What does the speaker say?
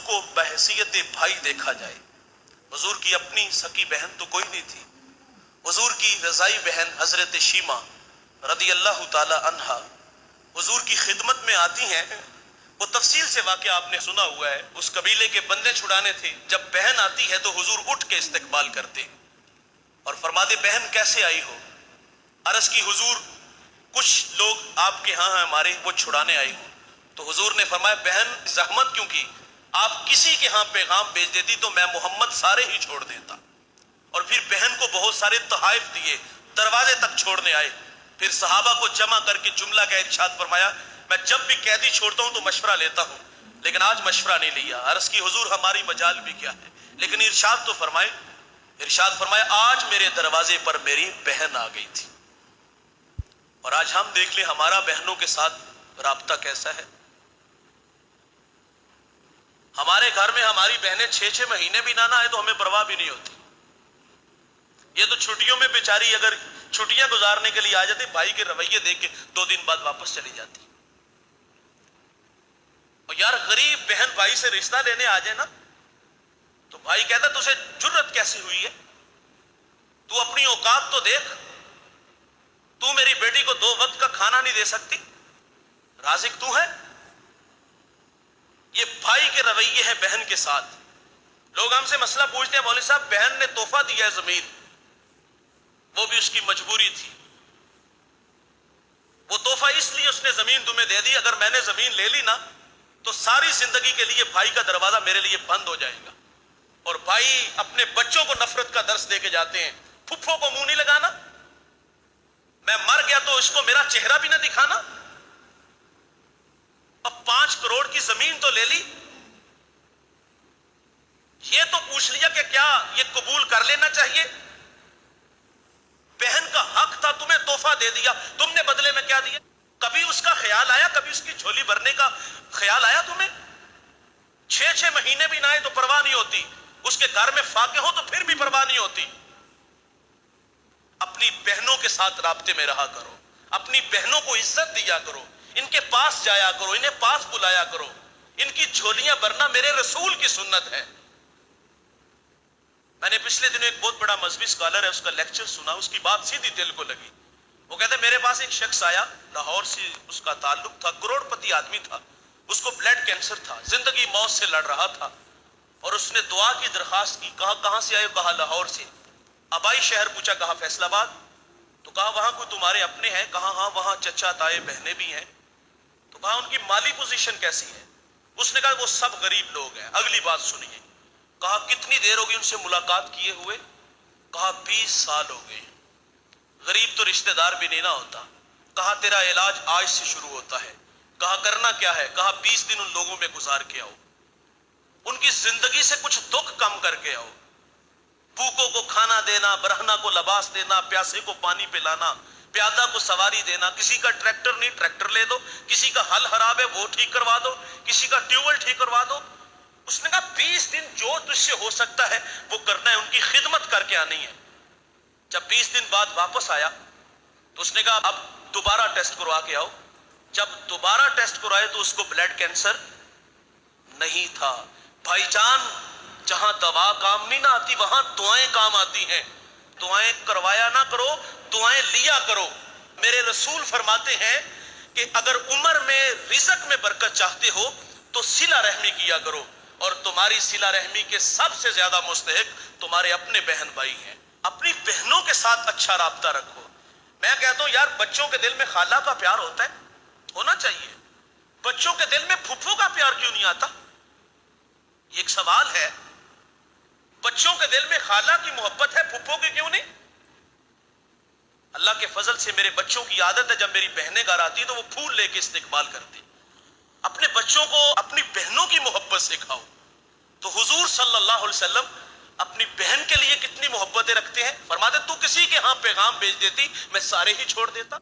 को बहैसियत भाई देखा जाए। हुजूर की अपनी सकी बहन तो कोई नहीं थी। हुजूर की रज़ाई बहन हजरत शीमा रदी अल्लाह ताला अन्हा हुजूर की खिदमत में आती हैं। वो तफसील से वाक़या आपने सुना हुआ है। उस कबीले के बंदे छुड़ाने थे। जब बहन आती है तो हुजूर उठ के इस्तकबाल करते हैं और फरमाते बहन कैसे आई हो। अर्ज की हुजूर कुछ लोग आपके यहाँ हैं हमारे, वो छुड़ाने आई हो। तो हुजूर ने फरमाया बहन जहमत क्यों की, आप किसी के यहाँ पैगाम भेज देती तो मैं मोहम्मद सारे ही छोड़ देता। और फिर बहन को बहुत सारे तोहफे दिए, दरवाजे तक छोड़ने आए। फिर सहाबा को जमा करके जुमला का इरशाद फरमाया मैं जब भी कैदी छोड़ता हूं तो मशवरा लेता हूं, लेकिन आज मशवरा नहीं लिया। अर्ज की हुजूर हमारी मजाल भी क्या है, लेकिन इरशाद तो फरमाए। इरशाद फरमाया आज मेरे दरवाजे पर मेरी बहन आ गई थी। और आज हम देख ले हमारा बहनों के साथ राब्ता कैसा है। हमारे घर में हमारी बहनें 6-6 महीने भी ना आए तो हमें परवाह भी नहीं होती। ये तो छुट्टियों में बेचारी अगर छुट्टियां गुजारने के लिए आ जाती, भाई के रवैये देख के 2 दिन बाद वापस चली जाती। और यार गरीब बहन भाई से रिश्ता लेने आ जाए ना तो भाई कहता तुझे जुर्रत कैसी हुई है, तू अपनी औकात तो देख, तू मेरी बेटी को 2 वक्त का खाना नहीं दे सकती, राज़िक तू है। ये भाई के रवैये है बहन के साथ। लोग हमसे मसला पूछते हैं मौलवी साहब बहन ने तोहफा दिया है जमीन, वो भी उसकी मजबूरी थी। वो तोहफा इसलिए उसने जमीन तुम्हें दे दी, अगर मैंने जमीन ले ली ना तो सारी जिंदगी के लिए भाई का दरवाजा मेरे लिए बंद हो जाएगा। और भाई अपने बच्चों को नफरत का दर्स दे के जाते हैं, फुफ्फो को मुंह नहीं लगाना, मैं मर गया तो इसको मेरा चेहरा भी ना दिखाना। अब 5 करोड़ की जमीन तो ले ली, ये तो पूछ लिया कि क्या ये कबूल कर लेना चाहिए। बहन का हक था, तुम्हें तोहफा दे दिया, तुमने बदले में क्या दिया। कभी उसका ख्याल आया, कभी उसकी झोली भरने का ख्याल आया तुम्हें। 6-6 महीने भी ना आए तो परवाह नहीं होती, उसके घर में फाके हो तो फिर भी परवाह नहीं होती। अपनी बहनों के साथ राब्ते में रहा करो, अपनी बहनों को इज्जत दिया करो, इनके पास जाया करो, इन्हें पास बुलाया करो। इनकी झोलियां भरना मेरे रसूल की सुन्नत है। मैंने पिछले दिनों एक बहुत बड़ा मजहबी स्कॉलर है, उसका लेक्चर सुना, उसकी बात सीधी दिल को लगी। वो कहते मेरे पास एक शख्स आया, लाहौर से उसका ताल्लुक था, करोड़पति आदमी था, उसको ब्लड कैंसर था, जिंदगी मौत से लड़ रहा था। और उसने दुआ की दरखास्त की। कहां से आए, कहा लाहौर से। आबाई शहर पूछा, कहा फैसलाबाद। तो कहा वहां कोई तुम्हारे अपने हैं, कहा हाँ वहां चचा ताए बहनें भी हैं। तो कहा उनकी माली पोजीशन कैसी है। उसने कहा वो सब गरीब लोग हैं। अगली बात सुनिए, कहा कितनी देर होगी उनसे मुलाकात किए हुए, कहा 20 साल हो गए। गरीब तो रिश्तेदार भी नहीं ना होता। कहा तेरा इलाज आज से शुरू होता है। कहा करना क्या है, कहा 20 दिन उन लोगों में गुजार के आओ, उनकी जिंदगी से कुछ दुख कम करके आओ। भूखों को खाना देना, बरहना को लिबास देना, प्यासे को पानी पिलाना, प्यादा को सवारी देना। किसी का ट्रैक्टर नहीं, ट्रैक्टर ले दो, किसी का हल खराब है वो ठीक करवा दो, किसी का ट्यूबवेल ठीक करवा दो। उसने कहा 20 दिन जो तुझसे हो सकता है वो करना है, उनकी खिदमत करके आनी है। जब 20 दिन बाद वापस आया तो उसने कहा अब दोबारा टेस्ट करवा के आओ। जब दोबारा टेस्ट करवाए तो उसको ब्लड कैंसर नहीं था। भाईजान, जहां दवा काम नहीं ना आती वहां दुआएं काम आती हैं। दुआएं करवाया ना करो, दुआएं लिया करो। मेरे रसूल फरमाते हैं कि अगर उम्र में रिज़्क में बरकत चाहते हो तो सिला रहमी किया करो, और तुम्हारी सिला रहमी के सबसे ज्यादा मुस्तहिक तुम्हारे अपने बहन भाई हैं। अपनी बहनों के साथ अच्छा राब्ता रखो। मैं कहता हूं यार बच्चों के दिल में खाला का प्यार होता है, होना चाहिए। बच्चों के दिल में फुफ्फू का प्यार क्यों नहीं आता, ये एक सवाल है। बच्चों के दिल में खाला की मोहब्बत है, फुफ्फू की क्यों नहीं। अल्लाह के फजल से मेरे बच्चों की आदत है जब मेरी बहनें घर आती तो वो फूल लेके इस्तेकबाल करती। अपने बच्चों को अपनी बहनों की मोहब्बत सिखाओ। तो हुजूर सल्लल्लाहु अलैहि वसल्लम अपनी बहन के लिए कितनी मोहब्बतें रखते हैं। फरमाते तू किसी के यहाँ पैगाम भेज देती मैं सारे ही छोड़ देता।